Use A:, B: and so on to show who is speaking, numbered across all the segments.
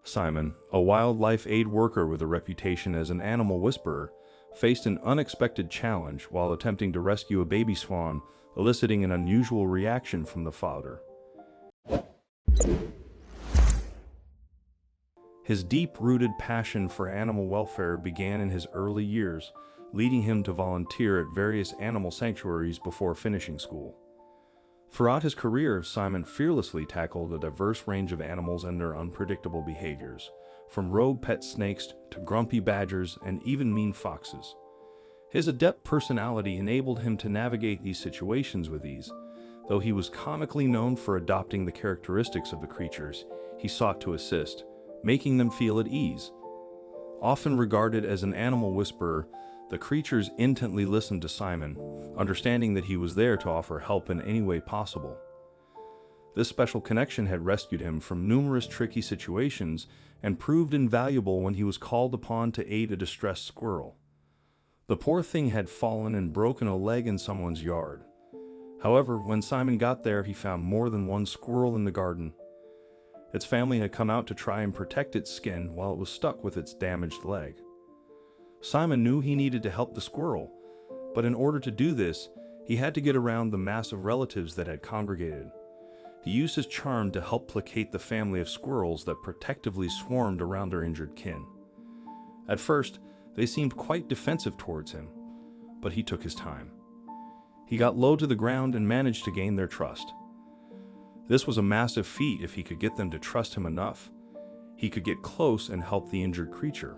A: Simon, a wildlife aid worker with a reputation as an animal whisperer, faced an unexpected challenge while attempting to rescue a baby swan, eliciting an unusual reaction from the father. His deep-rooted passion for animal welfare began in his early years, leading him to volunteer at various animal sanctuaries before finishing school. Throughout his career, Simon fearlessly tackled a diverse range of animals and their unpredictable behaviors, from rogue pet snakes to grumpy badgers and even mean foxes. His adept personality enabled him to navigate these situations with ease. Though he was comically known for adopting the characteristics of the creatures he sought to assist, making them feel at ease. Often regarded as an animal whisperer, the creatures intently listened to Simon, understanding that he was there to offer help in any way possible. This special connection had rescued him from numerous tricky situations and proved invaluable when he was called upon to aid a distressed squirrel. The poor thing had fallen and broken a leg in someone's yard. However, when Simon got there, he found more than one squirrel in the garden. Its family had come out to try and protect its skin while it was stuck with its damaged leg. Simon knew he needed to help the squirrel, but in order to do this, he had to get around the mass of relatives that had congregated. He used his charm to help placate the family of squirrels that protectively swarmed around their injured kin. At first, they seemed quite defensive towards him, but he took his time. He got low to the ground and managed to gain their trust. This was a massive feat if he could get them to trust him enough. He could get close and help the injured creature.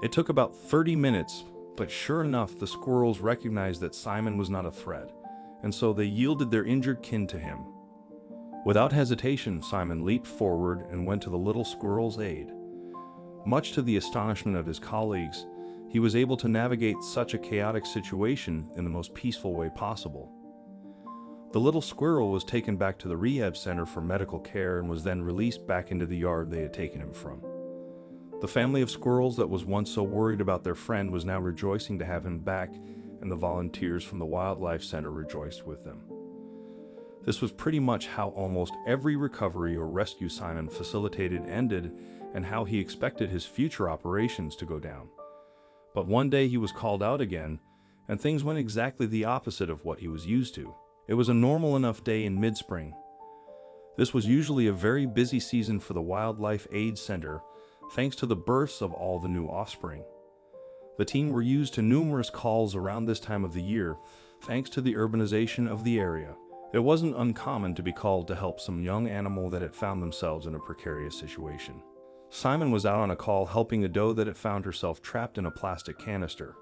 A: It took about 30 minutes, but sure enough, the squirrels recognized that Simon was not a threat, and so they yielded their injured kin to him. Without hesitation, Simon leaped forward and went to the little squirrel's aid. Much to the astonishment of his colleagues, he was able to navigate such a chaotic situation in the most peaceful way possible. The little squirrel was taken back to the rehab center for medical care and was then released back into the yard they had taken him from. The family of squirrels that was once so worried about their friend was now rejoicing to have him back, and the volunteers from the wildlife center rejoiced with them. This was pretty much how almost every recovery or rescue Simon facilitated ended, and how he expected his future operations to go down. But one day he was called out again, and things went exactly the opposite of what he was used to. It was a normal enough day in mid-spring. This was usually a very busy season for the Wildlife Aid Center, thanks to the births of all the new offspring. The team were used to numerous calls around this time of the year, thanks to the urbanization of the area. It wasn't uncommon to be called to help some young animal that had found themselves in a precarious situation. Simon was out on a call helping a doe that had found herself trapped in a plastic canister.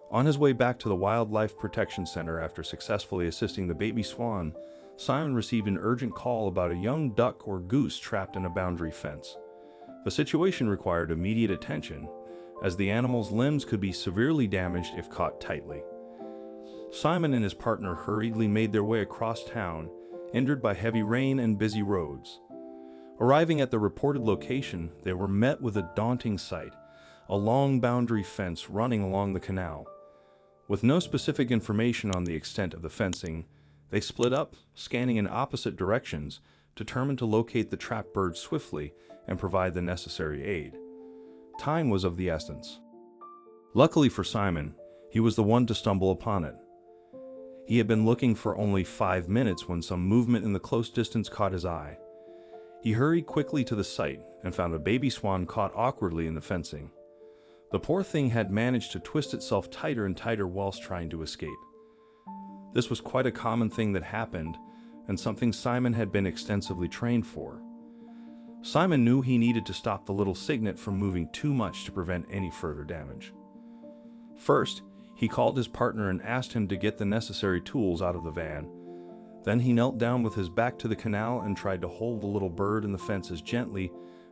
A: On his way back to the Wildlife Protection Center after successfully assisting the baby swan, Simon received an urgent call about a young duck or goose trapped in a boundary fence. The situation required immediate attention, as the animal's limbs could be severely damaged if caught tightly. Simon and his partner hurriedly made their way across town, hindered by heavy rain and busy roads. Arriving at the reported location, they were met with a daunting sight, a long boundary fence running along the canal. With no specific information on the extent of the fencing, they split up, scanning in opposite directions, determined to locate the trapped bird swiftly and provide the necessary aid. Time was of the essence. Luckily for Simon, he was the one to stumble upon it. He had been looking for only 5 minutes when some movement in the close distance caught his eye. He hurried quickly to the site and found a baby swan caught awkwardly in the fencing. The poor thing had managed to twist itself tighter and tighter whilst trying to escape. This was quite a common thing that happened, and something Simon had been extensively trained for. Simon knew he needed to stop the little cygnet from moving too much to prevent any further damage. First, he called his partner and asked him to get the necessary tools out of the van. Then he knelt down with his back to the canal and tried to hold the little bird in the fence as gently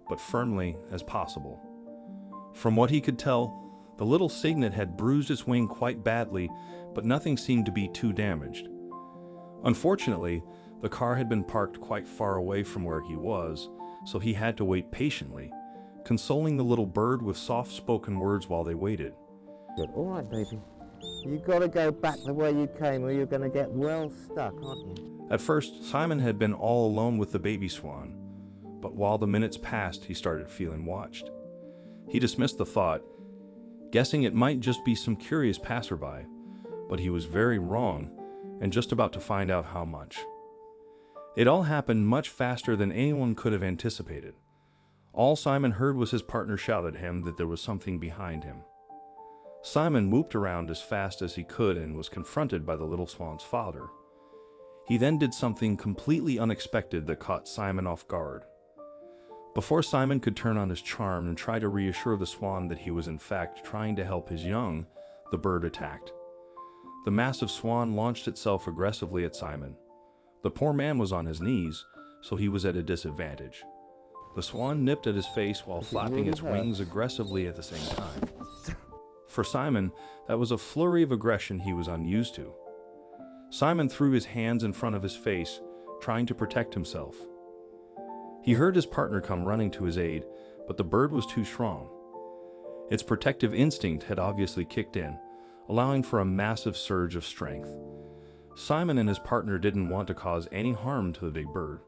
A: but firmly as possible. From what he could tell, the little cygnet had bruised its wing quite badly, but nothing seemed to be too damaged. Unfortunately, the car had been parked quite far away from where he was, so he had to wait patiently, consoling the little bird with soft-spoken words while they waited.
B: Good. All right, baby. You've got to go back the way you came or you're going to get well stuck, aren't you?
A: At first, Simon had been all alone with the baby swan, but while the minutes passed, he started feeling watched. He dismissed the thought, guessing it might just be some curious passerby, but he was very wrong and just about to find out how much. It all happened much faster than anyone could have anticipated. All Simon heard was his partner shout at him that there was something behind him. Simon whooped around as fast as he could and was confronted by the little swan's father. He then did something completely unexpected that caught Simon off guard. Before Simon could turn on his charm and try to reassure the swan that he was in fact trying to help his young, the bird attacked. The massive swan launched itself aggressively at Simon. The poor man was on his knees, so he was at a disadvantage. The swan nipped at his face while flapping its wings aggressively at the same time. For Simon, that was a flurry of aggression he was unused to. Simon threw his hands in front of his face, trying to protect himself. He heard his partner come running to his aid, but the bird was too strong. Its protective instinct had obviously kicked in, allowing for a massive surge of strength. Simon and his partner didn't want to cause any harm to the big bird.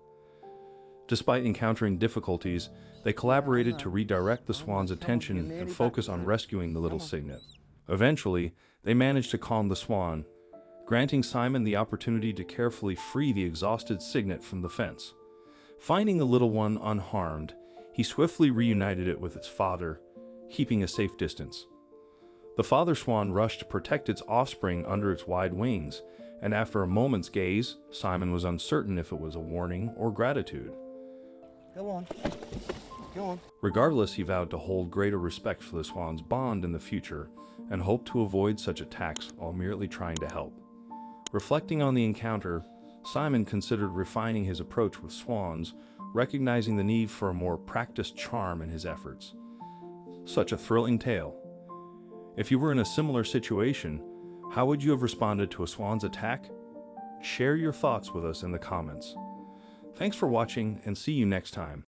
A: Despite encountering difficulties, they collaborated to redirect the swan's attention and focus on rescuing the little cygnet. Eventually, they managed to calm the swan, granting Simon the opportunity to carefully free the exhausted cygnet from the fence. Finding the little one unharmed, he swiftly reunited it with its father, keeping a safe distance. The father swan rushed to protect its offspring under its wide wings, and after a moment's gaze, Simon was uncertain if it was a warning or gratitude.
B: Go on. Go on.
A: Regardless, he vowed to hold greater respect for the swan's bond in the future and hoped to avoid such attacks while merely trying to help. Reflecting on the encounter, Simon considered refining his approach with swans, recognizing the need for a more practiced charm in his efforts. Such a thrilling tale. If you were in a similar situation, how would you have responded to a swan's attack? Share your thoughts with us in the comments. Thanks for watching, and see you next time.